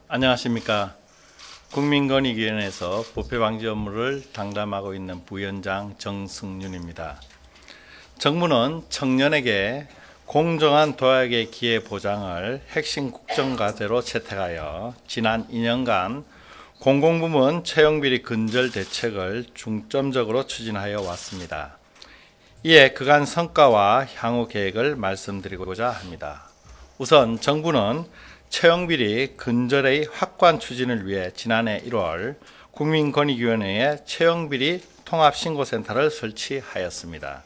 안녕하십니까. 국민권익위원회에서 부패방지 업무를 담당하고 있는 부위원장 정승윤입니다. 정부는 청년에게 공정한 도약의 기회 보장을 핵심 국정과제로 채택하여 지난 2년간 공공부문 채용비리 근절 대책을 중점적으로 추진하여 왔습니다. 이에 그간 성과와 향후 계획을 말씀드리고자 합니다. 우선 정부는 채용비리 근절의 확고한 추진을 위해 지난해 1월 국민권익위원회에 채용비리 통합신고센터를 설치하였습니다.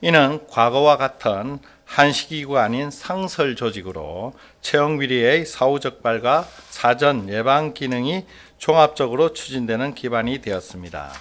이는 과거와 같은 한시기구가 아닌 상설 조직으로 채용비리의 사후적발과 사전 예방 기능이 종합적으로 추진되는 기반이 되었습니다.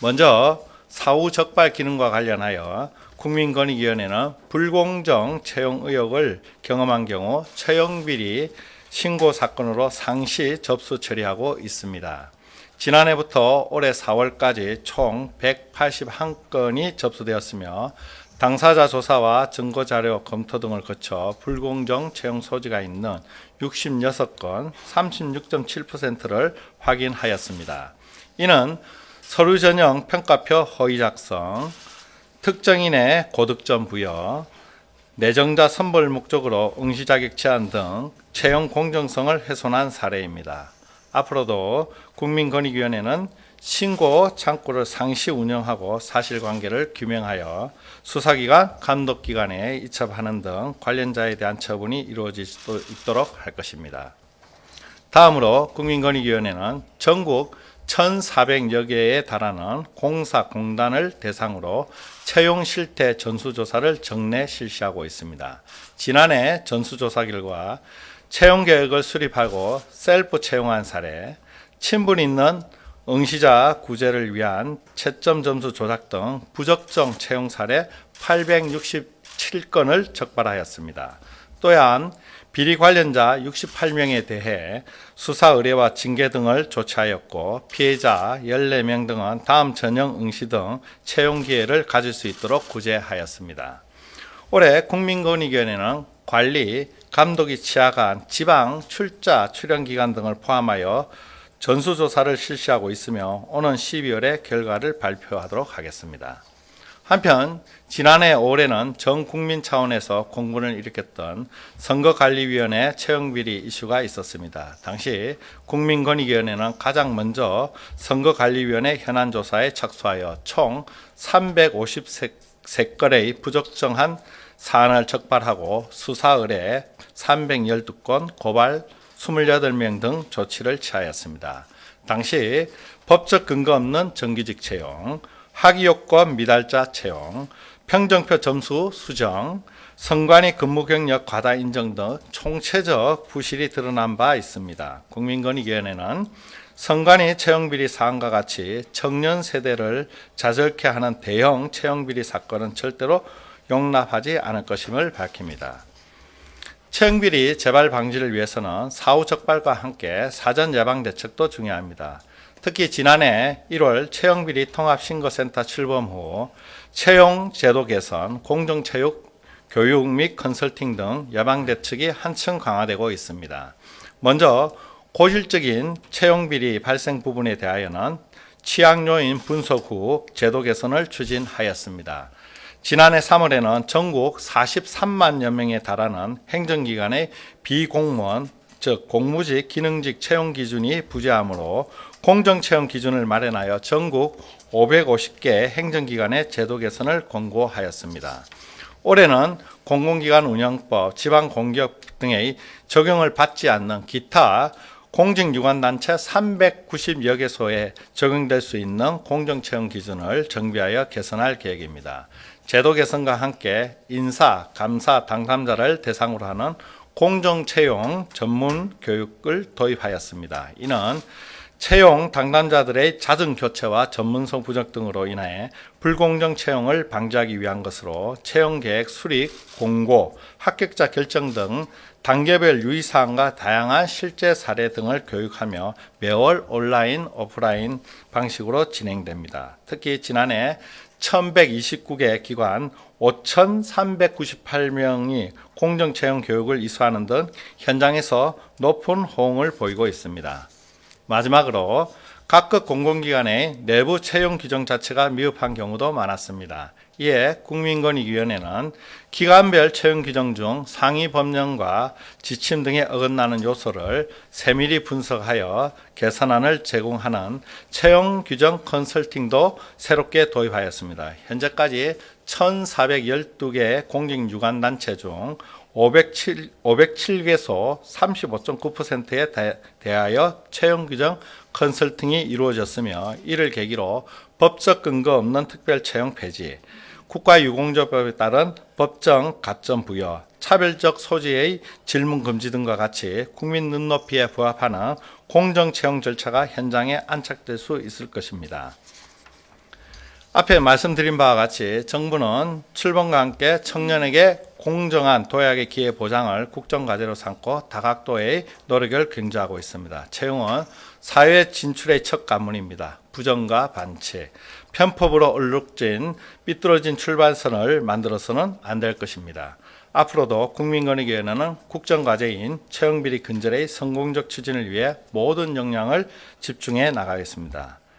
먼저 사후적발 기능과 관련하여 국민권익위원회는 불공정 채용 의혹을 경험한 경우 채용비리 신고 사건으로 상시 접수 처리하고 있습니다. 지난해부터 올해 4월까지 총 181건이 접수되었으며 당사자 조사와 증거자료 검토 등을 거쳐 불공정 채용 소지가 있는 66건 36.7%를 확인하였습니다. 이는 서류 전형 평가표 허위 작성, 특정인의 고득점 부여, 내정자 선발 목적으로 응시 자격 제한 등 채용 공정성을 훼손한 사례입니다. 앞으로도 국민권익위원회는 신고 창구를 상시 운영하고 사실관계를 규명하여 수사기관, 감독기관에 이첩하는 등 관련자에 대한 처분이 이루어질 수 있도록 할 것입니다. 다음으로 국민권익위원회는 전국 1,400여 개에 달하는 공사, 공단을 대상으로 채용 실태 전수조사를 정례 실시하고 있습니다. 지난해 전수조사 결과 채용 계획을 수립하고 셀프 채용한 사례, 친분 있는 응시자 구제를 위한 채점 점수 조작 등 부적정 채용 사례 867건을 적발하였습니다. 또한 비리 관련자 68명에 대해 수사 의뢰와 징계 등을 조치하였고 피해자 14명 등은 다음 전형 응시 등 채용 기회를 가질 수 있도록 구제하였습니다. 올해 국민권익위원회는 관리, 감독이 취하간 지방, 출자, 출연기관 등을 포함하여 전수조사를 실시하고 있으며 오는 12월에 결과를 발표하도록 하겠습니다. 한편 지난해 올해는 전 국민 차원에서 공분을 일으켰던 선거관리위원회 채용비리 이슈가 있었습니다. 당시 국민권익위원회는 가장 먼저 선거관리위원회 현안조사에 착수하여 총 353건의 부적정한 사안을 적발하고 수사 의뢰 312건, 고발 28명 등 조치를 취하였습니다. 당시 법적 근거 없는 정규직 채용, 학위요건 미달자 채용, 평정표 점수 수정, 선관위 근무 경력 과다 인정 등 총체적 부실이 드러난 바 있습니다. 국민권익위원회는 선관위 채용비리 사안과 같이 청년 세대를 자절케 하는 대형 채용비리 사건은 절대로 용납하지 않을 것임을 밝힙니다. 채용비리 재발 방지를 위해서는 사후 적발과 함께 사전 예방 대책도 중요합니다. 특히 지난해 1월 채용비리 통합신고센터 출범 후 채용 제도 개선, 공정체육, 교육 및 컨설팅 등 예방 대책이 한층 강화되고 있습니다. 먼저 고질적인 채용비리 발생 부분에 대하여는 취약 요인 분석 후 제도 개선을 추진하였습니다. 지난해 3월에는 전국 43만여 명에 달하는 행정기관의 비공무원, 즉 공무직, 기능직 채용 기준이 부재하므로 공정채용 기준을 마련하여 전국 550개 행정기관의 제도 개선을 권고하였습니다. 올해는 공공기관 운영법, 지방공기업 등의 적용을 받지 않는 기타 공직유관단체 390여 개소에 적용될 수 있는 공정채용 기준을 정비하여 개선할 계획입니다. 제도 개선과 함께 인사, 감사 당사자를 대상으로 하는 공정채용 전문 교육을 도입하였습니다. 이는 채용 당담자들의 잦은 교체와 전문성 부족 등으로 인해 불공정 채용을 방지하기 위한 것으로 채용계획 수립, 공고, 합격자 결정 등 단계별 유의사항과 다양한 실제 사례 등을 교육하며 매월 온라인, 오프라인 방식으로 진행됩니다. 특히 지난해 1129개 기관 5,398명이 공정채용 교육을 이수하는 등 현장에서 높은 호응을 보이고 있습니다. 마지막으로 각급 공공기관의 내부 채용 규정 자체가 미흡한 경우도 많았습니다. 이에 국민권익위원회는 기관별 채용 규정 중 상위 법령과 지침 등에 어긋나는 요소를 세밀히 분석하여 개선안을 제공하는 채용 규정 컨설팅도 새롭게 도입하였습니다. 현재까지 1,412개의 공직유관단체 중 507개소 35.9%에 대하여 채용 규정 컨설팅이 이루어졌으며 이를 계기로 법적 근거 없는 특별 채용 폐지, 국가유공조법에 따른 법정 가점 부여, 차별적 소지의 질문 금지 등과 같이 국민 눈높이에 부합하는 공정 채용 절차가 현장에 안착될 수 있을 것입니다. 앞에 말씀드린 바와 같이 정부는 출범과 함께 청년에게 공정한 도약의 기회 보장을 국정과제로 삼고 다각도의 노력을 경주하고 있습니다. 채용은 사회 진출의 첫 관문입니다. 부정과 반치, 편법으로 얼룩진 삐뚤어진 출발선을 만들어서는 안 될 것입니다. 앞으로도 국민권익위원회는 국정과제인 채용비리 근절의 성공적 추진을 위해 모든 역량을 집중해 나가겠습니다.